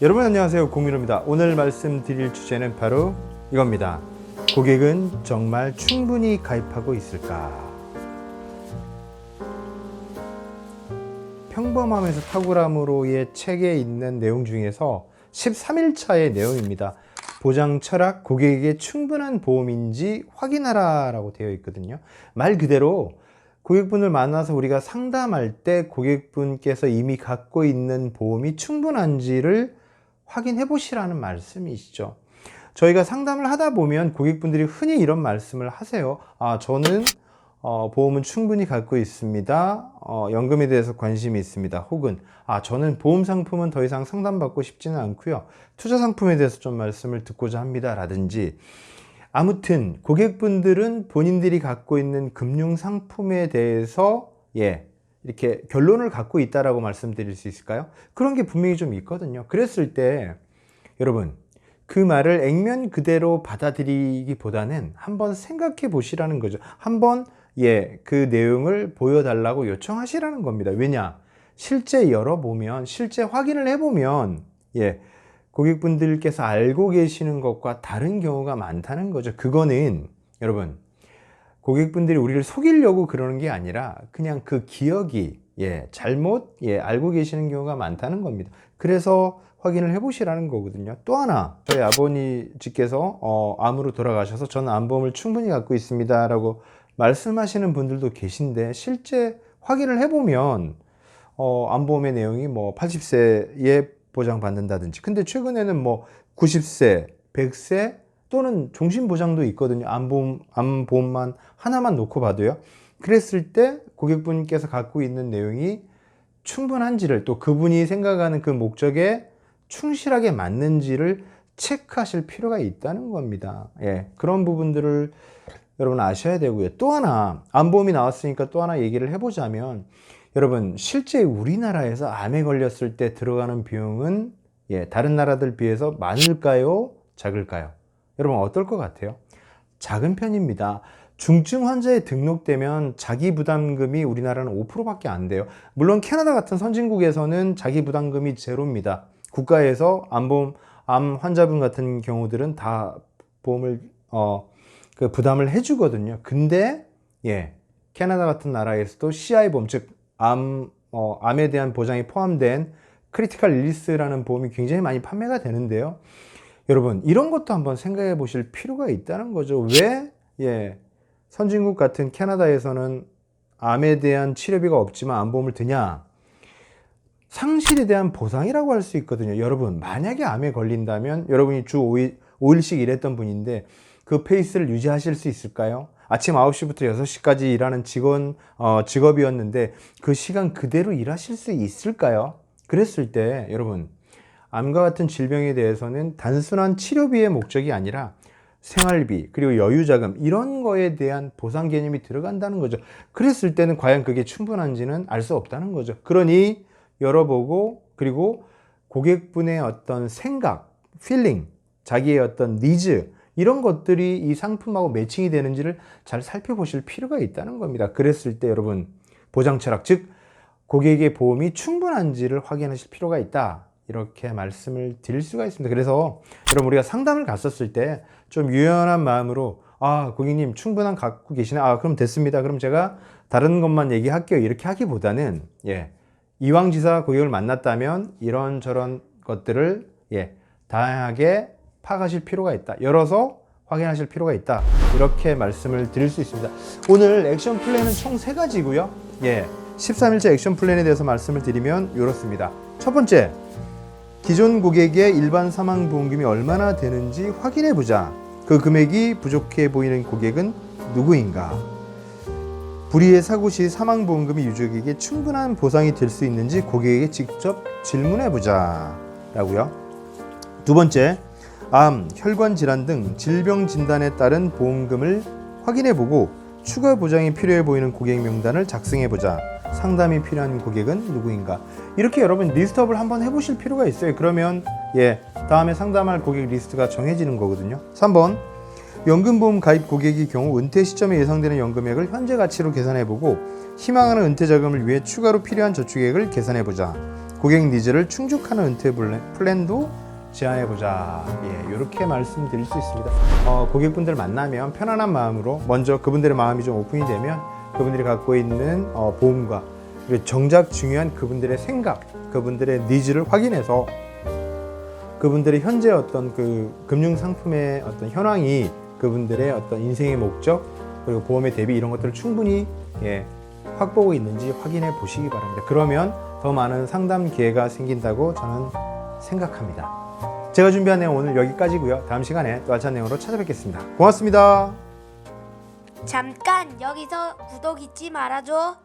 여러분 안녕하세요, 공민호입니다. 오늘 말씀드릴 주제는 바로 이겁니다. 고객은 정말 충분히 가입하고 있을까? 평범함에서 탁월함으로의 책에 있는 내용 중에서 13일차의 내용입니다. 보장 철학, 고객에게 충분한 보험인지 확인하라 라고 되어 있거든요. 말 그대로 고객분을 만나서 우리가 상담할 때 고객분께서 이미 갖고 있는 보험이 충분한지를 확인해 보시라는 말씀이시죠. 저희가 상담을 하다 보면 고객분들이 흔히 이런 말씀을 하세요. 저는 보험은 충분히 갖고 있습니다. 연금에 대해서 관심이 있습니다. 혹은 저는 보험 상품은 더 이상 상담받고 싶지는 않고요. 투자 상품에 대해서 좀 말씀을 듣고자 합니다. 라든지 아무튼 고객분들은 본인들이 갖고 있는 금융 상품에 대해서 이렇게 결론을 갖고 있다라고 말씀드릴 수 있을까요? 그런 게 분명히 좀 있거든요. 그랬을 때 여러분 그 말을 액면 그대로 받아들이기보다는 한번 생각해 보시라는 거죠. 한번 그 내용을 보여달라고 요청하시라는 겁니다. 왜냐? 실제 열어보면, 실제 확인을 해보면 고객분들께서 알고 계시는 것과 다른 경우가 많다는 거죠. 그거는 여러분 고객분들이 우리를 속이려고 그러는 게 아니라 그냥 그 기억이 잘못 알고 계시는 경우가 많다는 겁니다. 그래서 확인을 해 보시라는 거거든요. 또 하나, 저희 아버지께서 암으로 돌아가셔서 저는 암보험을 충분히 갖고 있습니다 라고 말씀하시는 분들도 계신데 실제 확인을 해 보면 암보험의 내용이 뭐 80세에 보장받는다든지, 근데 최근에는 뭐 90세, 100세 또는 종신보장도 있거든요. 암보험만 하나만 놓고 봐도요. 그랬을 때 고객분께서 갖고 있는 내용이 충분한지를, 또 그분이 생각하는 그 목적에 충실하게 맞는지를 체크하실 필요가 있다는 겁니다. 그런 부분들을 여러분 아셔야 되고요. 또 하나, 암보험이 나왔으니까 또 하나 얘기를 해보자면, 여러분 실제 우리나라에서 암에 걸렸을 때 들어가는 비용은 다른 나라들 비해서 많을까요? 작을까요? 여러분 어떨 것 같아요? 작은 편입니다. 중증 환자에 등록되면 자기 부담금이 우리나라는 5%밖에 안 돼요. 물론 캐나다 같은 선진국에서는 자기 부담금이 제로입니다. 국가에서 암 환자분 같은 경우들은 다 보험을 그 부담을 해주거든요. 근데 캐나다 같은 나라에서도 CI 보험, 즉 암에 대한 보장이 포함된 크리티컬 일리스라는 보험이 굉장히 많이 판매가 되는데요. 여러분 이런 것도 한번 생각해 보실 필요가 있다는 거죠. 왜 선진국 같은 캐나다에서는 암에 대한 치료비가 없지만 암보험을 드냐? 상실에 대한 보상이라고 할 수 있거든요. 여러분 만약에 암에 걸린다면 여러분이 주 5일씩 일했던 분인데 그 페이스를 유지하실 수 있을까요? 아침 9시부터 6시까지 일하는 직업이었는데 그 시간 그대로 일하실 수 있을까요? 그랬을 때 여러분 암과 같은 질병에 대해서는 단순한 치료비의 목적이 아니라 생활비 그리고 여유자금 이런 거에 대한 보상 개념이 들어간다는 거죠. 그랬을 때는 과연 그게 충분한지는 알 수 없다는 거죠. 그러니 열어보고 그리고 고객분의 어떤 생각, 필링, 자기의 어떤 니즈 이런 것들이 이 상품하고 매칭이 되는지를 잘 살펴보실 필요가 있다는 겁니다. 그랬을 때 여러분 보장 철학, 즉 고객의 보험이 충분한지를 확인하실 필요가 있다. 이렇게 말씀을 드릴 수가 있습니다. 그래서 여러분 우리가 상담을 갔었을 때 좀 유연한 마음으로 고객님 충분한 갖고 계시네. 그럼 됐습니다. 그럼 제가 다른 것만 얘기할게요. 이렇게 하기보다는 이왕지사 고객을 만났다면 이런저런 것들을 다양하게 파악하실 필요가 있다. 열어서 확인하실 필요가 있다. 이렇게 말씀을 드릴 수 있습니다. 오늘 액션 플랜은 총 3가지고요. 13일째 액션 플랜에 대해서 말씀을 드리면 이렇습니다. 첫 번째, 기존 고객의 일반 사망보험금이 얼마나 되는지 확인해 보자. 그 금액이 부족해 보이는 고객은 누구인가? 불의의 사고 시 사망보험금이 유족에게 충분한 보상이 될 수 있는지 고객에게 직접 질문해 보자. 라고요. 두 번째, 암, 혈관 질환 등 질병 진단에 따른 보험금을 확인해 보고 추가 보장이 필요해 보이는 고객 명단을 작성해 보자. 상담이 필요한 고객은 누구인가? 이렇게 여러분 리스트업을 한번 해보실 필요가 있어요. 그러면 다음에 상담할 고객 리스트가 정해지는 거거든요. 3번, 연금보험 가입 고객의 경우 은퇴 시점에 예상되는 연금액을 현재 가치로 계산해보고 희망하는 은퇴 자금을 위해 추가로 필요한 저축액을 계산해보자. 고객 니즈를 충족하는 은퇴 플랜도 제안해보자. 이렇게 말씀드릴 수 있습니다. 고객분들 만나면 편안한 마음으로 먼저 그분들의 마음이 좀 오픈이 되면 그분들이 갖고 있는 보험과 그리고 정작 중요한 그분들의 생각, 그분들의 니즈를 확인해서 그분들의 현재 어떤 그 금융 상품의 어떤 현황이 그분들의 어떤 인생의 목적 그리고 보험의 대비 이런 것들을 충분히 확보하고 있는지 확인해 보시기 바랍니다. 그러면 더 많은 상담 기회가 생긴다고 저는 생각합니다. 제가 준비한 내용 오늘 여기까지고요. 다음 시간에 또 알찬 내용으로 찾아뵙겠습니다. 고맙습니다. 잠깐 여기서 구독 잊지 말아줘.